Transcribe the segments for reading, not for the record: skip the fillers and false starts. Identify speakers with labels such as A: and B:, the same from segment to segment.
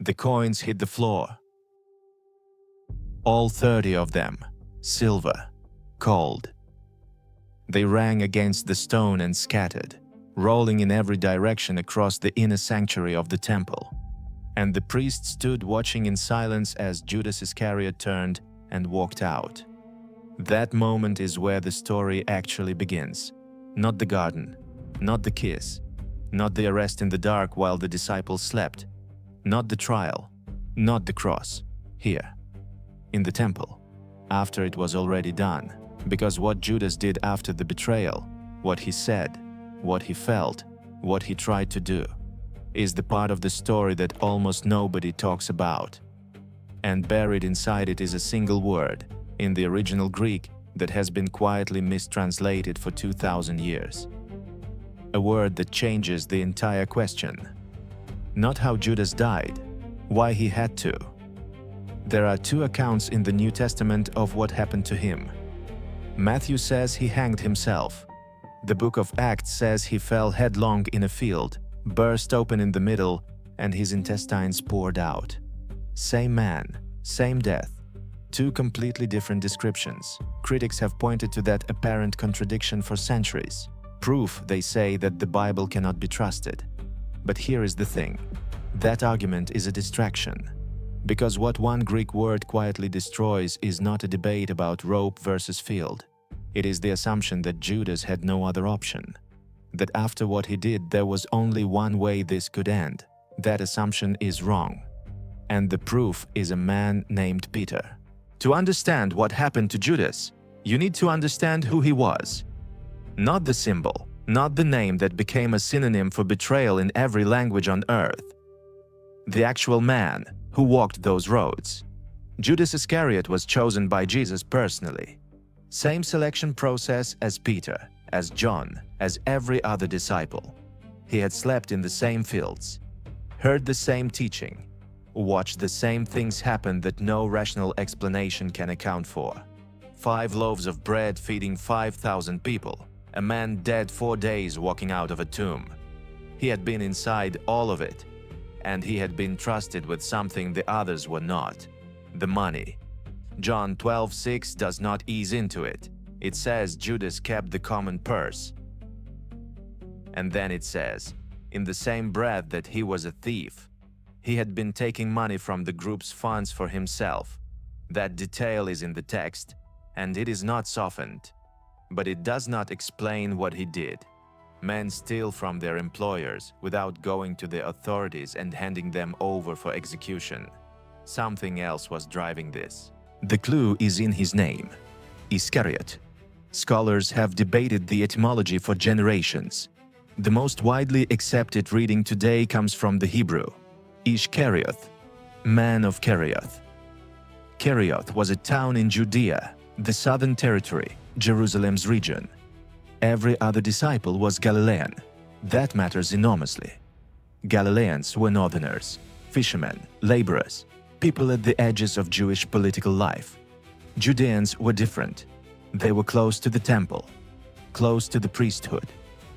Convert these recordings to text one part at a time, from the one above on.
A: The coins hit the floor. All 30 of them, silver, cold. They rang against the stone and scattered, rolling in every direction across the inner sanctuary of the temple. And the priest stood watching in silence as Judas Iscariot turned and walked out. That moment is where the story actually begins. Not the garden, not the kiss, not the arrest in the dark while the disciples slept, not the trial, not the cross. Here, in the temple, after it was already done. Because what Judas did after the betrayal, what he said, what he felt, what he tried to do, is the part of the story that almost nobody talks about. And buried inside it is a single word, in the original Greek, that has been quietly mistranslated for 2,000 years. A word that changes the entire question. Not how Judas died, why he had to. There are two accounts in the New Testament of what happened to him. Matthew says he hanged himself. The book of Acts says he fell headlong in a field, burst open in the middle, and his intestines poured out. Same man, same death. Two completely different descriptions. Critics have pointed to that apparent contradiction for centuries. Proof, they say, that the Bible cannot be trusted. But here is the thing. That argument is a distraction. Because what one Greek word quietly destroys is not a debate about rope versus field. It is the assumption that Judas had no other option. That after what he did, there was only one way this could end. That assumption is wrong. And the proof is a man named Peter. To understand what happened to Judas, you need to understand who he was. Not the symbol, not the name that became a synonym for betrayal in every language on earth. The actual man who walked those roads. Judas Iscariot was chosen by Jesus personally. Same selection process as Peter, as John, as every other disciple. He had slept in the same fields, heard the same teaching, watched the same things happen that no rational explanation can account for. 5 loaves of bread feeding 5,000 people, a man dead 4 days walking out of a tomb. He had been inside all of it, and he had been trusted with something the others were not: the money. John 12:6 does not ease into it. It says Judas kept the common purse. And then it says, in the same breath, that he was a thief. He had been taking money from the group's funds for himself. That detail is in the text, and it is not softened. But it does not explain what he did. Men steal from their employers without going to the authorities and handing them over for execution. Something else was driving this. The clue is in his name, Iscariot. Scholars have debated the etymology for generations. The most widely accepted reading today comes from the Hebrew, Ish Kerioth, man of Kerioth. Kerioth was a town in Judea, the southern territory, Jerusalem's region. Every other disciple was Galilean. That matters enormously. Galileans were northerners, fishermen, laborers, people at the edges of Jewish political life. Judeans were different. They were close to the temple, close to the priesthood,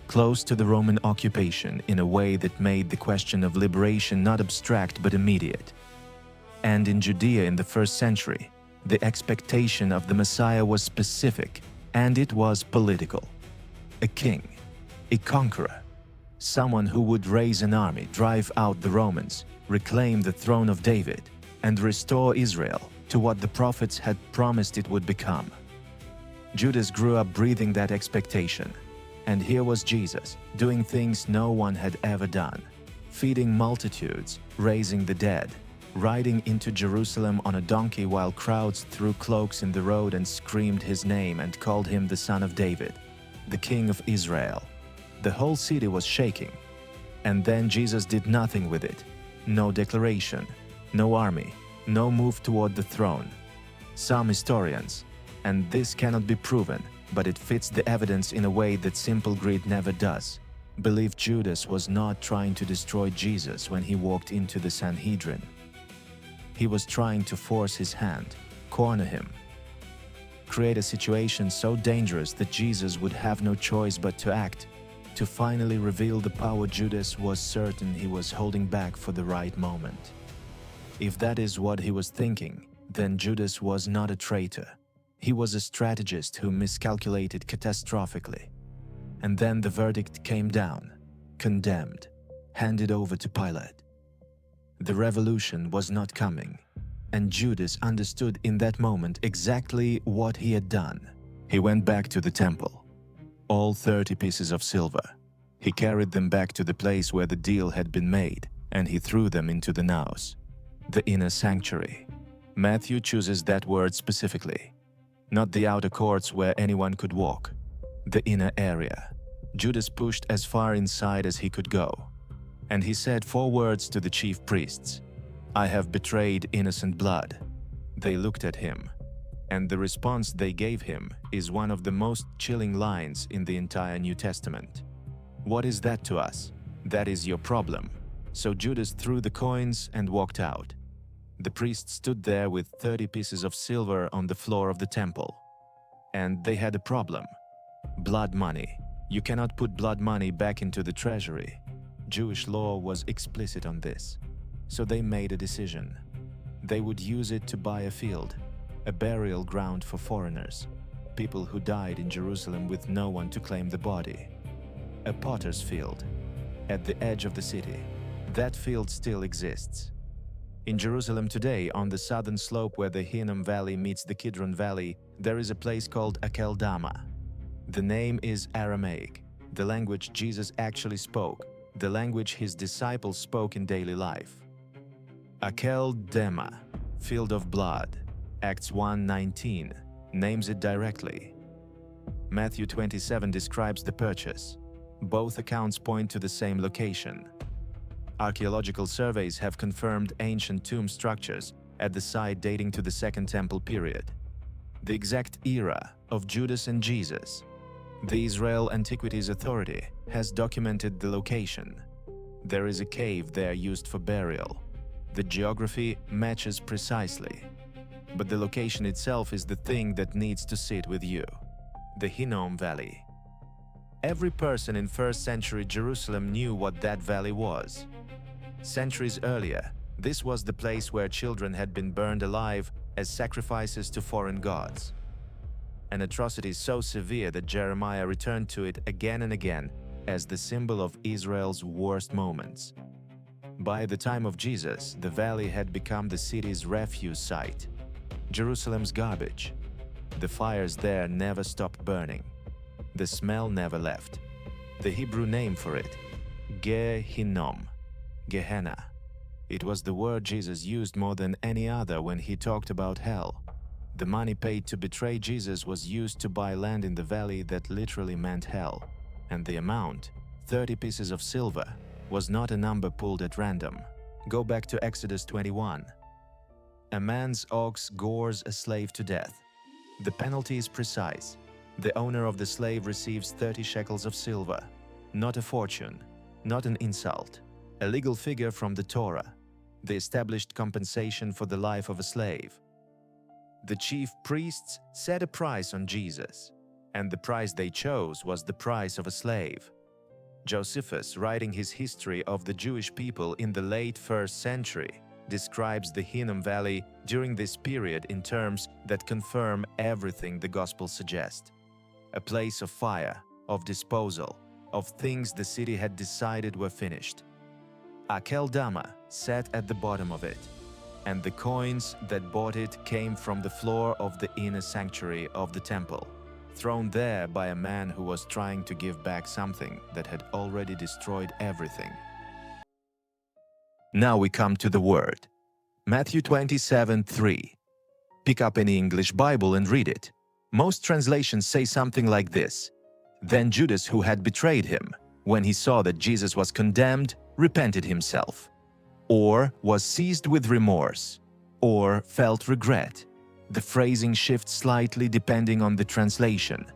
A: close to the Roman occupation in a way that made the question of liberation not abstract but immediate. And in Judea in the 1st century, the expectation of the Messiah was specific, and it was political. A king, a conqueror, someone who would raise an army, drive out the Romans, reclaim the throne of David, and restore Israel to what the prophets had promised it would become. Judas grew up breathing that expectation. And here was Jesus, doing things no one had ever done, feeding multitudes, raising the dead, riding into Jerusalem on a donkey while crowds threw cloaks in the road and screamed his name and called him the Son of David, the King of Israel. The whole city was shaking. And then Jesus did nothing with it. No declaration, no army, no move toward the throne. Some historians, and this cannot be proven, but it fits the evidence in a way that simple greed never does, believe Judas was not trying to destroy Jesus when he walked into the Sanhedrin. He was trying to force his hand, corner him, create a situation so dangerous that Jesus would have no choice but to act, to finally reveal the power Judas was certain he was holding back for the right moment. If that is what he was thinking, then Judas was not a traitor. He was a strategist who miscalculated catastrophically. And then the verdict came down, condemned, handed over to Pilate. The revolution was not coming, and Judas understood in that moment exactly what he had done. He went back to the temple. All 30 pieces of silver. He carried them back to the place where the deal had been made, and he threw them into the naos, the inner sanctuary. Matthew chooses that word specifically. Not the outer courts where anyone could walk, the inner area. Judas pushed as far inside as he could go. And he said 4 words to the chief priests. "I have betrayed innocent blood." They looked at him, and the response they gave him is one of the most chilling lines in the entire New Testament. "What is that to us? That is your problem." So Judas threw the coins and walked out. The priests stood there with 30 pieces of silver on the floor of the temple. And they had a problem. Blood money. You cannot put blood money back into the treasury. Jewish law was explicit on this. So they made a decision. They would use it to buy a field, a burial ground for foreigners, people who died in Jerusalem with no one to claim the body. A potter's field, at the edge of the city. That field still exists. In Jerusalem today, on the southern slope where the Hinnom Valley meets the Kidron Valley, there is a place called Akeldama. The name is Aramaic, the language Jesus actually spoke, the language his disciples spoke in daily life. Akeldama, field of blood, Acts 1:19, names it directly. Matthew 27 describes the purchase. Both accounts point to the same location. Archaeological surveys have confirmed ancient tomb structures at the site dating to the Second Temple period. The exact era of Judas and Jesus. The Israel Antiquities Authority has documented the location. There is a cave there used for burial. The geography matches precisely. But the location itself is the thing that needs to sit with you. The Hinnom Valley. Every person in 1st century Jerusalem knew what that valley was. Centuries earlier, this was the place where children had been burned alive as sacrifices to foreign gods. An atrocity so severe that Jeremiah returned to it again and again as the symbol of Israel's worst moments. By the time of Jesus, the valley had become the city's refuse site, Jerusalem's garbage. The fires there never stopped burning. The smell never left. The Hebrew name for it, Gehinnom, Gehenna. It was the word Jesus used more than any other when he talked about hell. The money paid to betray Jesus was used to buy land in the valley that literally meant hell. And the amount, 30 pieces of silver, was not a number pulled at random. Go back to Exodus 21. A man's ox gores a slave to death. The penalty is precise. The owner of the slave receives 30 shekels of silver. Not a fortune, not an insult. A legal figure from the Torah, the established compensation for the life of a slave. The chief priests set a price on Jesus, and the price they chose was the price of a slave. Josephus, writing his history of the Jewish people in the late 1st century, describes the Hinnom Valley during this period in terms that confirm everything the Gospel suggests. A place of fire, of disposal, of things the city had decided were finished. Akeldama sat at the bottom of it, and the coins that bought it came from the floor of the inner sanctuary of the temple, thrown there by a man who was trying to give back something that had already destroyed everything. Now we come to the word. Matthew 27:3. Pick up any English Bible and read it. Most translations say something like this: Then Judas, who had betrayed him, when he saw that Jesus was condemned, repented himself, or was seized with remorse, or felt regret. The phrasing shifts slightly depending on the translation,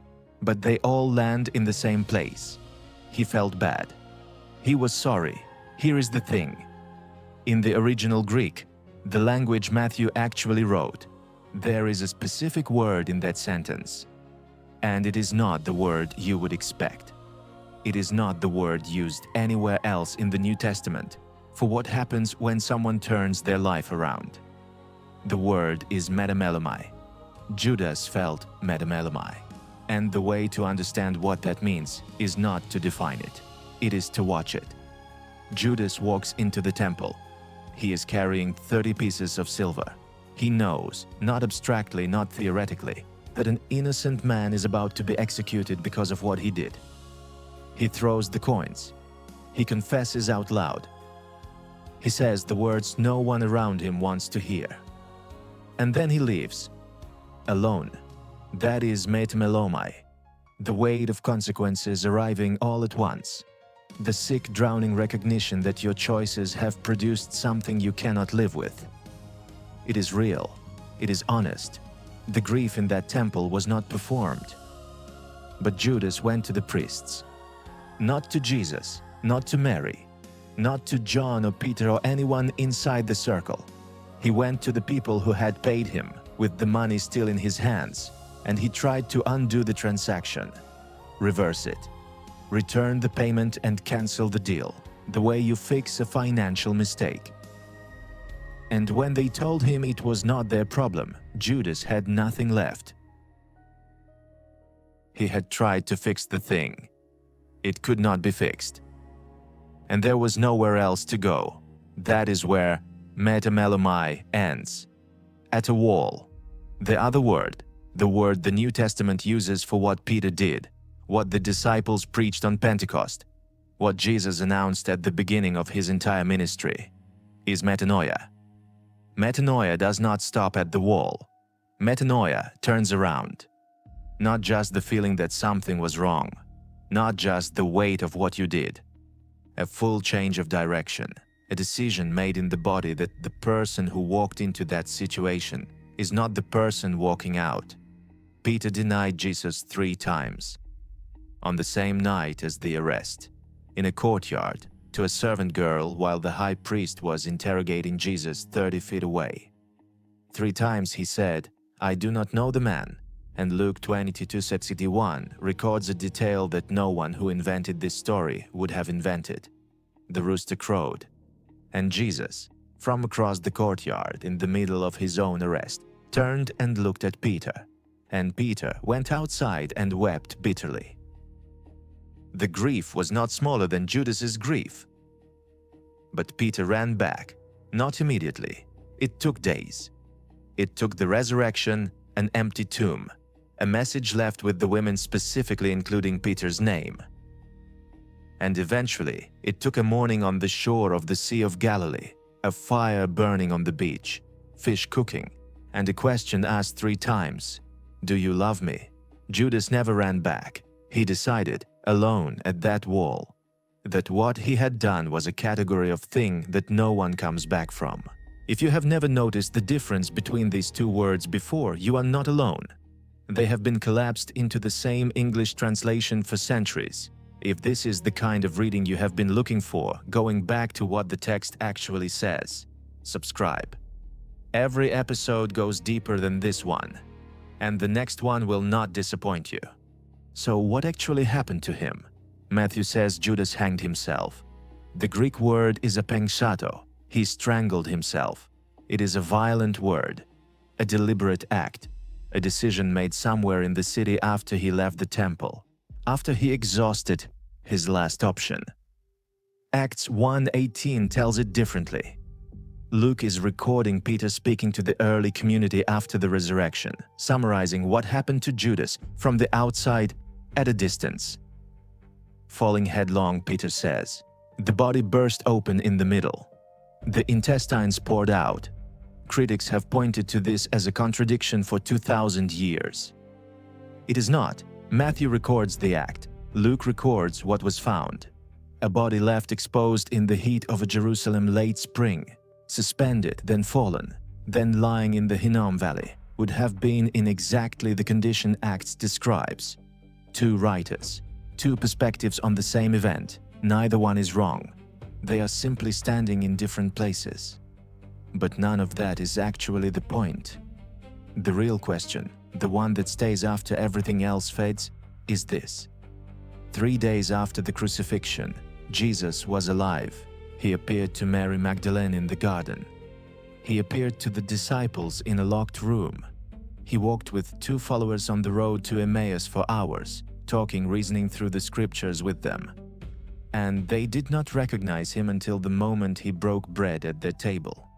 A: but they all land in the same place. He felt bad. He was sorry. Here is the thing. In the original Greek, the language Matthew actually wrote, there is a specific word in that sentence, and it is not the word you would expect. It is not the word used anywhere else in the New Testament, for what happens when someone turns their life around. The word is metamelomai. Judas felt metamelomai. And the way to understand what that means is not to define it. It is to watch it. Judas walks into the temple. He is carrying 30 pieces of silver. He knows, not abstractly, not theoretically, that an innocent man is about to be executed because of what he did. He throws the coins. He confesses out loud. He says the words no one around him wants to hear. And then he leaves, alone. That is metamelomai, the weight of consequences arriving all at once. The sick, drowning recognition that your choices have produced something you cannot live with. It is real. It is honest. The grief in that temple was not performed. But Judas went to the priests. Not to Jesus, not to Mary, not to John or Peter or anyone inside the circle. He went to the people who had paid him, with the money still in his hands, and he tried to undo the transaction, reverse it, return the payment and cancel the deal, the way you fix a financial mistake. And when they told him it was not their problem, Judas had nothing left. He had tried to fix the thing. It could not be fixed. And there was nowhere else to go. That is where metamelomai ends. At a wall. The other word, the word the New Testament uses for what Peter did, what the disciples preached on Pentecost, what Jesus announced at the beginning of his entire ministry, is metanoia. Metanoia does not stop at the wall. Metanoia turns around. Not just the feeling that something was wrong, not just the weight of what you did. A full change of direction, a decision made in the body that the person who walked into that situation is not the person walking out. Peter denied Jesus 3 times. On the same night as the arrest, in a courtyard, to a servant girl while the high priest was interrogating Jesus 30 feet away. 3 times he said, "I do not know the man," and Luke 22:61 records a detail that no one who invented this story would have invented. The rooster crowed, and Jesus, from across the courtyard in the middle of his own arrest, turned and looked at Peter, and Peter went outside and wept bitterly. The grief was not smaller than Judas's grief. But Peter ran back, not immediately. It took days. It took the resurrection, an empty tomb, a message left with the women specifically including Peter's name. And eventually, it took a morning on the shore of the Sea of Galilee, a fire burning on the beach, fish cooking, and a question asked 3 times, "Do you love me?" Judas never ran back. He decided, alone at that wall, that what he had done was a category of thing that no one comes back from. If you have never noticed the difference between these 2 words before, you are not alone. They have been collapsed into the same English translation for centuries. If this is the kind of reading you have been looking for, going back to what the text actually says, subscribe. Every episode goes deeper than this one, and the next one will not disappoint you. So what actually happened to him? Matthew says Judas hanged himself. The Greek word is apengsato. He strangled himself. It is a violent word, a deliberate act, a decision made somewhere in the city after he left the temple, after he exhausted his last option. Acts 1:18 tells it differently. Luke is recording Peter speaking to the early community after the resurrection, summarizing what happened to Judas from the outside at a distance. Falling headlong, Peter says, the body burst open in the middle. The intestines poured out. Critics have pointed to this as a contradiction for 2,000 years. It is not. Matthew records the act. Luke records what was found. A body left exposed in the heat of a Jerusalem late spring, suspended, then fallen, then lying in the Hinnom Valley, would have been in exactly the condition Acts describes. 2 writers, 2 perspectives on the same event. Neither one is wrong. They are simply standing in different places. But none of that is actually the point. The real question, the one that stays after everything else fades, is this. 3 days after the crucifixion, Jesus was alive. He appeared to Mary Magdalene in the garden. He appeared to the disciples in a locked room. He walked with 2 followers on the road to Emmaus for hours, talking, reasoning through the scriptures with them. And they did not recognize him until the moment he broke bread at their table.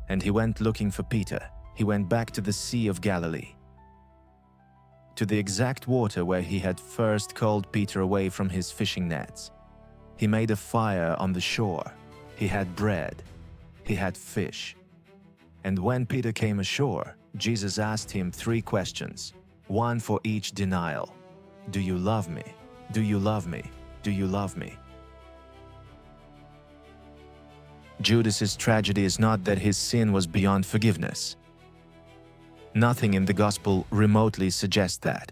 A: And he went looking for Peter. He went back to the Sea of Galilee, to the exact water where he had first called Peter away from his fishing nets. He made a fire on the shore. He had bread. He had fish. And when Peter came ashore, Jesus asked him 3 questions, one for each denial. Do you love me? Do you love me? Do you love me? Judas's tragedy is not that his sin was beyond forgiveness. Nothing in the Gospel remotely suggests that.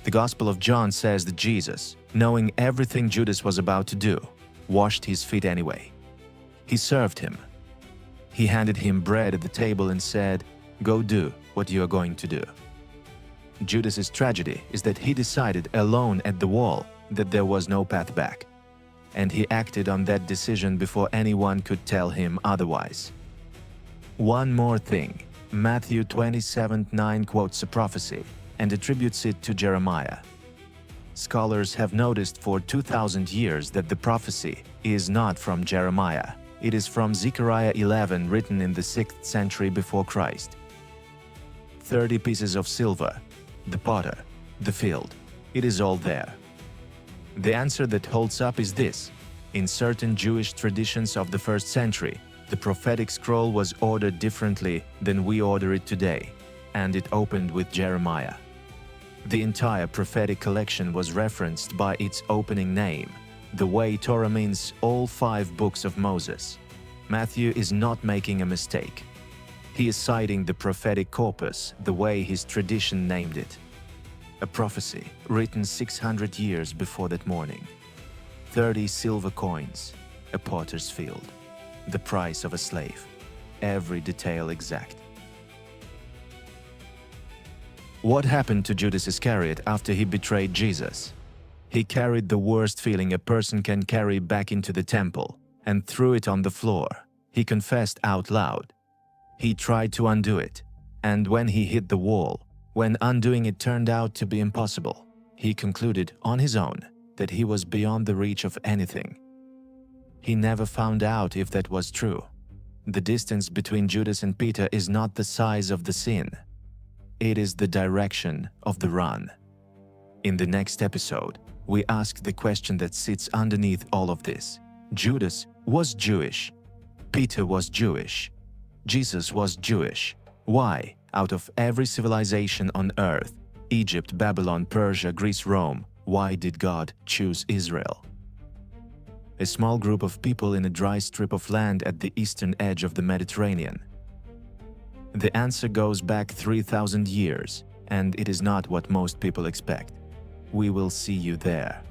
A: The Gospel of John says that Jesus, knowing everything Judas was about to do, washed his feet anyway. He served him. He handed him bread at the table and said, "Go do what you are going to do." Judas's tragedy is that he decided alone at the wall that there was no path back, and he acted on that decision before anyone could tell him otherwise. One more thing. Matthew 27:9 quotes a prophecy and attributes it to Jeremiah. Scholars have noticed for 2,000 years that the prophecy is not from Jeremiah. It is from Zechariah 11, written in the 6th century before Christ. 30 pieces of silver, the potter, the field, it is all there. The answer that holds up is this. In certain Jewish traditions of the 1st century, the prophetic scroll was ordered differently than we order it today, and it opened with Jeremiah. The entire prophetic collection was referenced by its opening name, the way Torah means all 5 books of Moses. Matthew is not making a mistake. He is citing the prophetic corpus the way his tradition named it. A prophecy written 600 years before that morning. 30 silver coins, a potter's field, the price of a slave, every detail exact. What happened to Judas Iscariot after he betrayed Jesus? He carried the worst feeling a person can carry back into the temple and threw it on the floor. He confessed out loud. He tried to undo it, and when he hit the wall, when undoing it turned out to be impossible, he concluded on his own that he was beyond the reach of anything. He never found out if that was true. The distance between Judas and Peter is not the size of the sin. It is the direction of the run. In the next episode, we ask the question that sits underneath all of this. Judas was Jewish. Peter was Jewish. Jesus was Jewish. Why, out of every civilization on earth, Egypt, Babylon, Persia, Greece, Rome, why did God choose Israel? A small group of people in a dry strip of land at the eastern edge of the Mediterranean. The answer goes back 3,000 years, and it is not what most people expect. We will see you there.